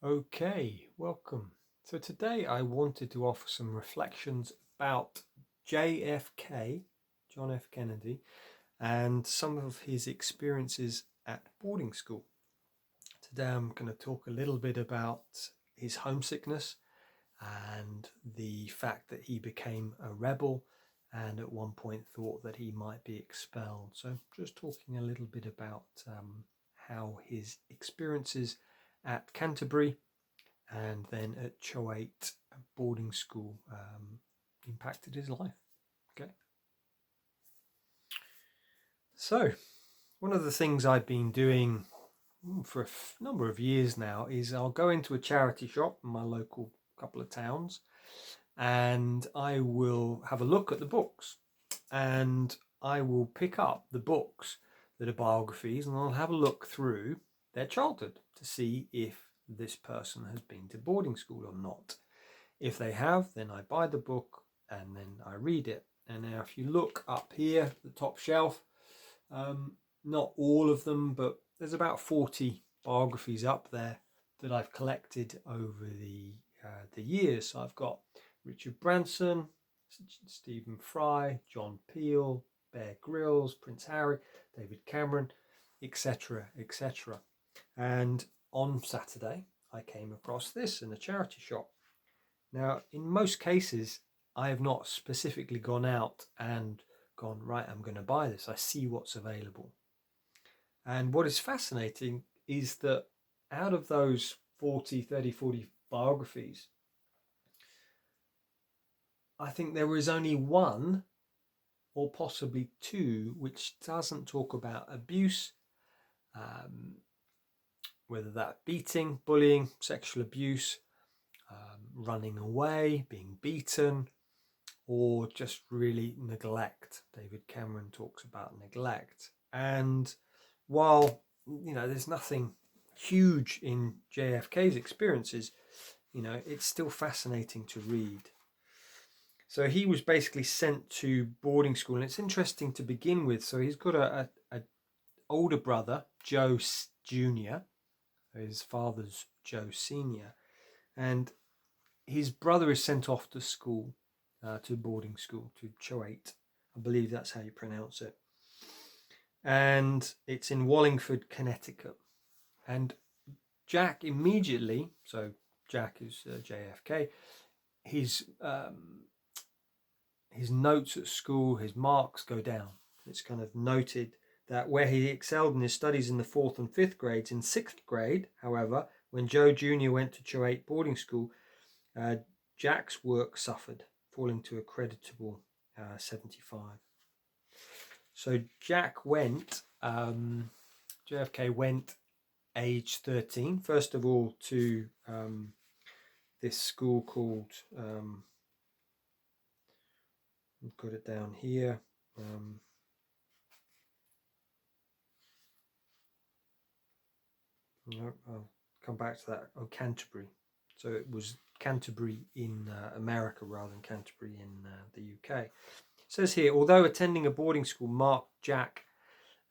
Okay, welcome. So today I wanted to offer some reflections about JFK, John F. Kennedy, and some of his experiences at boarding school. Today I'm going to talk a little bit about his homesickness and the fact that he became a rebel and at one point thought that he might be expelled. So just talking a little bit about how his experiences at Canterbury and then at Choate boarding school impacted his life. Okay. So one of the things I've been doing for a number of years now is I'll go into a charity shop in my local couple of towns and I will have a look at the books and I will pick up the books that are biographies and I'll have a look through their childhood to see if this person has been to boarding school or not. If they have, then I buy the book and then I read it. And now if you look up here, the top shelf, not all of them, but there's about 40 biographies up there that I've collected over the years. So I've got Richard Branson, Stephen Fry, John Peel, Bear Grylls, Prince Harry, David Cameron, etc., etc. And on Saturday, I came across this in a charity shop. Now, in most cases, I have not specifically gone out and gone, right, I'm going to buy this. I see what's available. And what is fascinating is that out of those 40 biographies, I think there is only one or possibly two which doesn't talk about abuse, whether that beating, bullying, sexual abuse, running away, being beaten, or just really neglect. David Cameron talks about neglect. And while, there's nothing huge in JFK's experiences, it's still fascinating to read. So he was basically sent to boarding school, and it's interesting to begin with. So he's got a older brother, Joe Jr., his father's Joe Sr., and his brother is sent off to school, to boarding school, to Choate. I believe that's how you pronounce it. And it's in Wallingford, Connecticut. And Jack immediately, so Jack is JFK, his notes at school, his marks go down. It's kind of noted that where he excelled in his studies in the 4th and 5th grades, in 6th grade, however, when Joe Jr. went to Choate boarding school, Jack's work suffered, falling to a creditable 75. So Jack went, JFK went age 13, first of all to this school called, I've got it down here, I'll come back to that, Canterbury. So it was Canterbury in America rather than Canterbury in the UK. It says here, although attending a boarding school marked Jack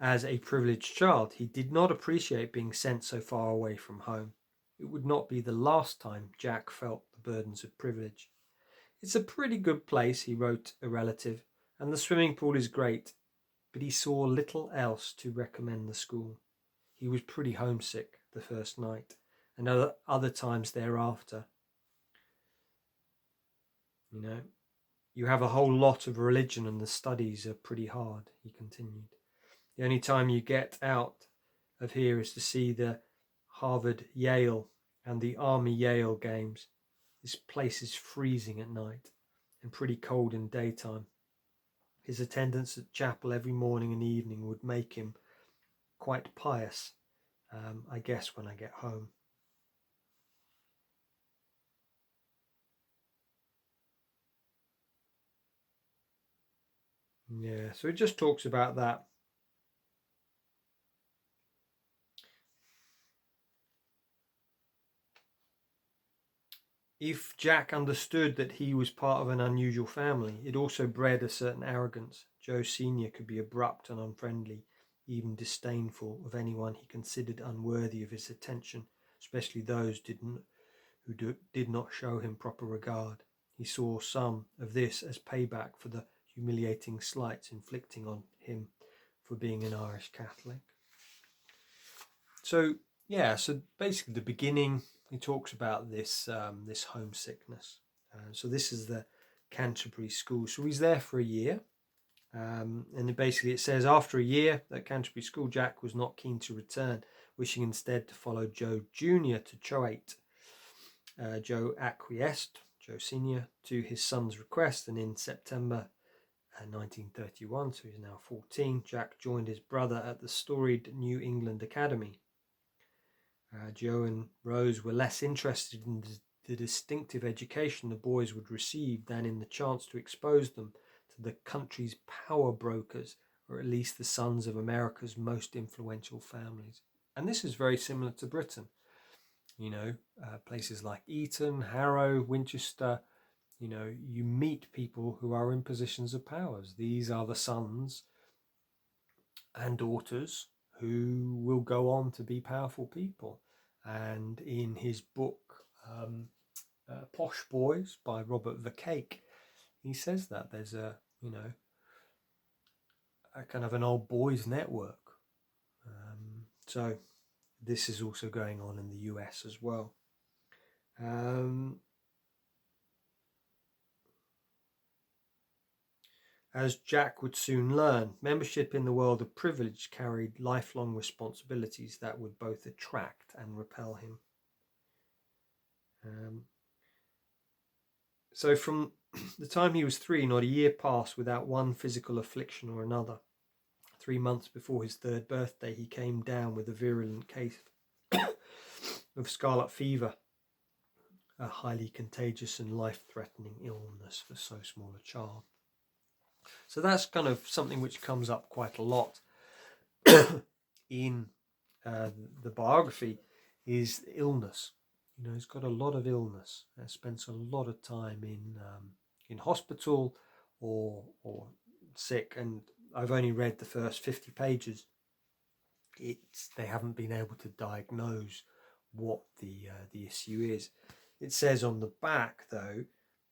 as a privileged child, he did not appreciate being sent so far away from home. It would not be the last time Jack felt the burdens of privilege. It's a pretty good place, he wrote a relative, and the swimming pool is great, but he saw little else to recommend the school. He was pretty homesick the first night, and other times thereafter. You have a whole lot of religion and the studies are pretty hard, he continued. The only time you get out of here is to see the Harvard Yale and the Army Yale games. This place is freezing at night and pretty cold in daytime. His attendance at chapel every morning and evening would make him quite pious, I guess, when I get home. Yeah, so it just talks about that. If Jack understood that he was part of an unusual family, it also bred a certain arrogance. Joe Sr. could be abrupt and unfriendly, even disdainful of anyone he considered unworthy of his attention. especially those who did not show him proper regard. He saw some of this as payback for the humiliating slights inflicting on him for being an Irish Catholic. So basically the beginning, he talks about this this homesickness. So this is the Canterbury School. So he's there for a year. And it says, after a year at Canterbury School, Jack was not keen to return, wishing instead to follow Joe Jr. to Choate. Joe acquiesced, Joe Sr., to his son's request, and in September 1931, so he's now 14, Jack joined his brother at the storied New England Academy. Joe and Rose were less interested in the distinctive education the boys would receive than in the chance to expose them to the country's power brokers, or at least the sons of America's most influential families. And this is very similar to Britain. Places like Eton, Harrow, Winchester, you meet people who are in positions of powers. These are the sons and daughters who will go on to be powerful people. And in his book, Posh Boys by Robert Vercake, he says that there's a kind of an old boys network. So this is also going on in the US as well. As Jack would soon learn, membership in the world of privilege carried lifelong responsibilities that would both attract and repel him. So from the time he was 3, not a year passed without one physical affliction or another. 3 months before his 3rd birthday, he came down with a virulent case of scarlet fever, a highly contagious and life-threatening illness for so small a child. So that's kind of something which comes up quite a lot in the biography, is illness. He's got a lot of illness. Spends a lot of time in hospital or sick. And I've only read the first 50 pages. They haven't been able to diagnose what the issue is. It says on the back, though,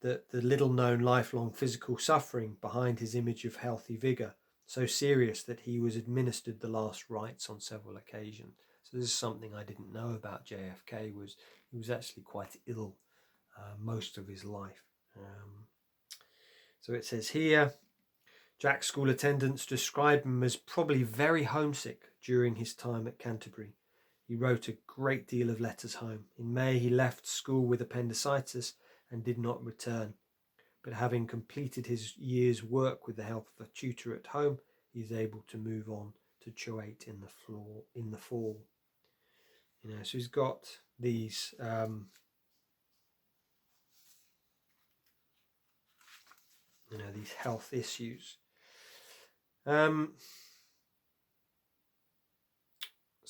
that the little-known lifelong physical suffering behind his image of healthy vigour, so serious that he was administered the last rites on several occasions. So this is something I didn't know about JFK, was he was actually quite ill most of his life. So it says here, Jack's school attendants described him as probably very homesick during his time at Canterbury. He wrote a great deal of letters home. In May, he left school with appendicitis and did not return. But having completed his year's work with the help of a tutor at home, he is able to move on to Choate in the fall. So he's got these these health issues. So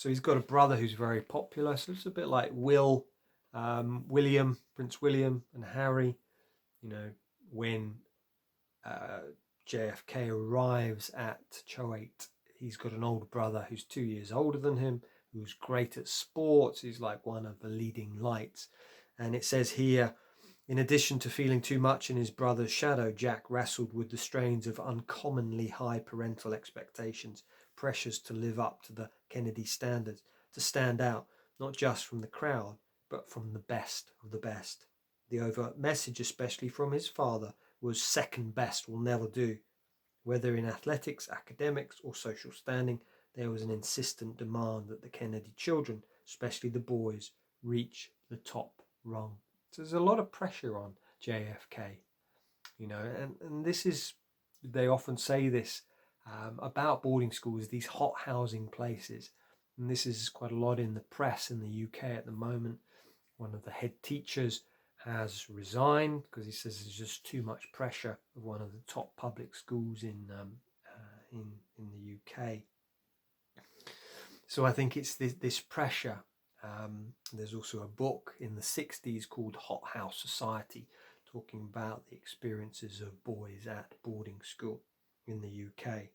he's got a brother who's very popular. So it's a bit like William, Prince William and Harry. When JFK arrives at Choate, he's got an older brother who's 2 years older than him, who's great at sports. He's like one of the leading lights. And it says here, in addition to feeling too much in his brother's shadow, Jack wrestled with the strains of uncommonly high parental expectations, pressures to live up to the Kennedy standards, to stand out, not just from the crowd, but from the best of the best. The overt message, especially from his father, was second best will never do. Whether in athletics, academics, or social standing, there was an insistent demand that the Kennedy children, especially the boys, reach the top rung. So there's a lot of pressure on JFK, and this is, they often say this about boarding schools, these hot housing places. And this is quite a lot in the press in the UK at the moment. One of the head teachers has resigned because he says there's just too much pressure of one of the top public schools in the UK. So I think it's this pressure. There's also a book in the 60s called Hot House Society, talking about the experiences of boys at boarding school in the UK.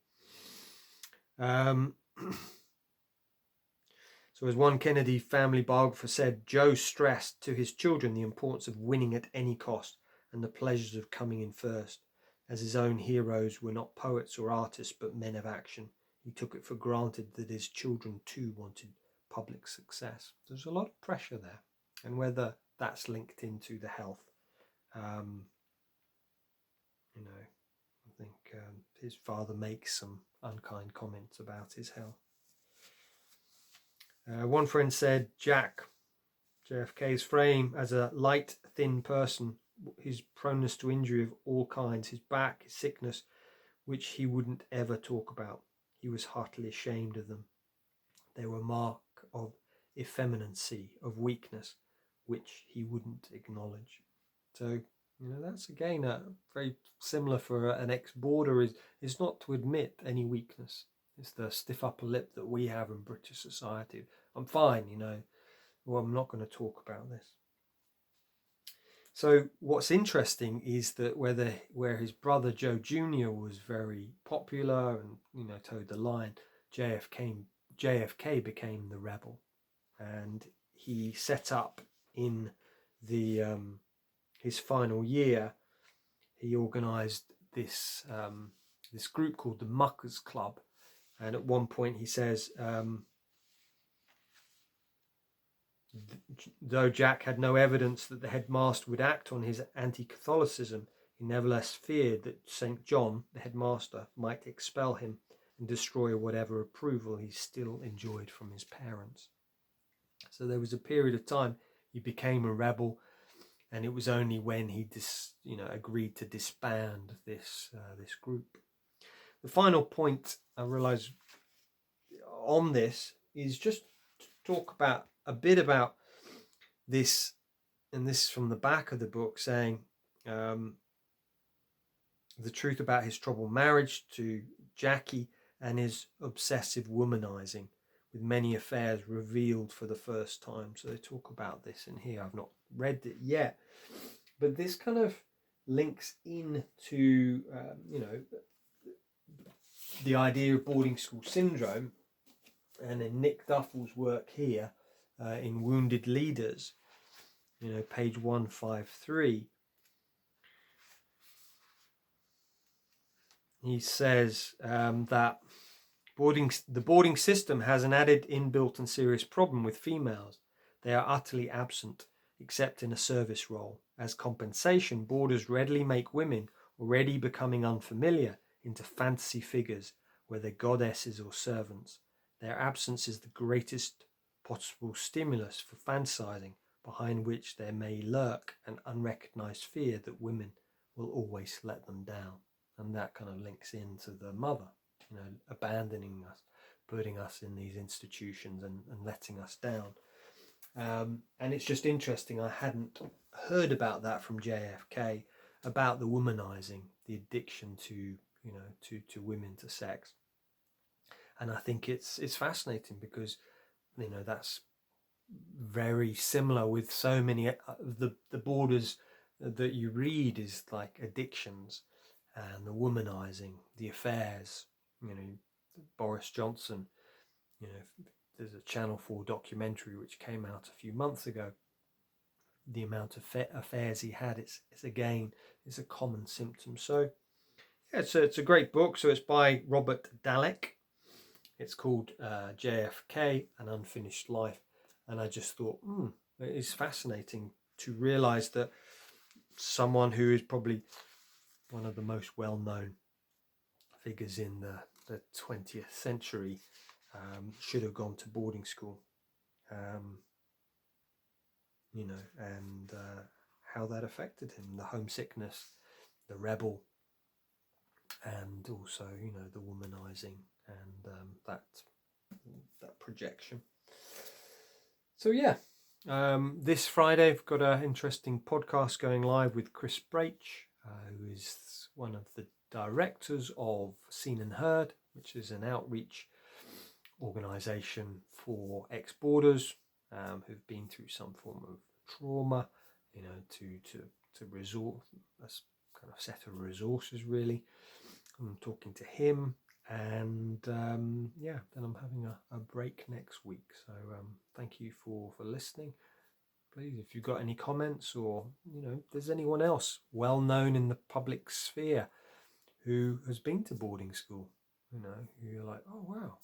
So as one Kennedy family biographer said, Joe stressed to his children the importance of winning at any cost and the pleasures of coming in first. As his own heroes were not poets or artists but men of action, he took it for granted that his children too wanted public success. There's a lot of pressure there, and whether that's linked into the health, I think his father makes some unkind comments about his health. One friend said JFK's frame as a light, thin person, his proneness to injury of all kinds, his back, his sickness, which he wouldn't ever talk about. He was heartily ashamed of them. They were a mark of effeminacy, of weakness, which he wouldn't acknowledge. So, that's again very similar for an ex-boarder is not to admit any weakness. It's the stiff upper lip that we have in British society. I'm fine, well, I'm not going to talk about this. So what's interesting is that where his brother Joe Jr. was very popular and towed the line, JFK became the rebel, and he set up in the his final year. He organised this group called the Muckers Club, and at one point he says, though Jack had no evidence that the headmaster would act on his anti-Catholicism, he nevertheless feared that St. John, the headmaster, might expel him and destroy whatever approval he still enjoyed from his parents. So there was a period of time he became a rebel, and it was only when he agreed to disband this group. The final point I realise on this is just to talk about a bit about this, and this is from the back of the book, saying the truth about his troubled marriage to Jackie and his obsessive womanizing, with many affairs revealed for the first time. So they talk about this in here. I've not read it yet, but this kind of links into the idea of boarding school syndrome, and in Nick Duffell's work here in Wounded Leaders, page 153, he says that the boarding system has an added inbuilt and serious problem with females. They are utterly absent, except in a service role. As compensation, boarders readily make women, already becoming unfamiliar, into fantasy figures, whether goddesses or servants. Their absence is the greatest possible stimulus for fantasizing, behind which there may lurk an unrecognized fear that women will always let them down. And that kind of links into the mother, abandoning us, putting us in these institutions and letting us down. And it's just interesting, I hadn't heard about that from JFK, about the womanizing, the addiction to women, to sex. And I think it's fascinating because that's very similar with so many the borders that you read is like addictions and the womanizing, the affairs. Boris Johnson, there's a Channel 4 documentary which came out a few months ago. The amount of affairs he had, it's a common symptom. So yeah, it's a great book. So it's by Robert Dalek. It's called JFK, An Unfinished Life. And I just thought, it is fascinating to realise that someone who is probably one of the most well-known figures in the 20th century should have gone to boarding school, and how that affected him, the homesickness, the rebel, and also, the womanizing and that projection. So yeah, this Friday I've got an interesting podcast going live with Chris Braich, who is one of the directors of Seen and Heard, which is an outreach organisation for ex-boarders who've been through some form of trauma, to resort, a kind of set of resources really. I'm talking to him, And yeah, then I'm having a break next week. So thank you for listening. Please, if you've got any comments, or if there's anyone else well known in the public sphere who has been to boarding school, who you're like, oh wow,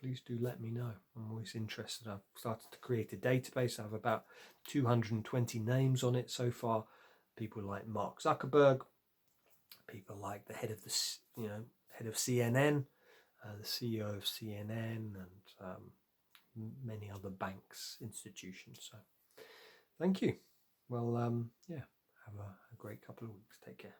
please do let me know. I'm always interested. I've started to create a database. I have about 220 names on it so far. People like Mark Zuckerberg, people like the head of head of CNN, the CEO of CNN, and many other banks, institutions. So thank you. Well, yeah, have a great couple of weeks. Take care.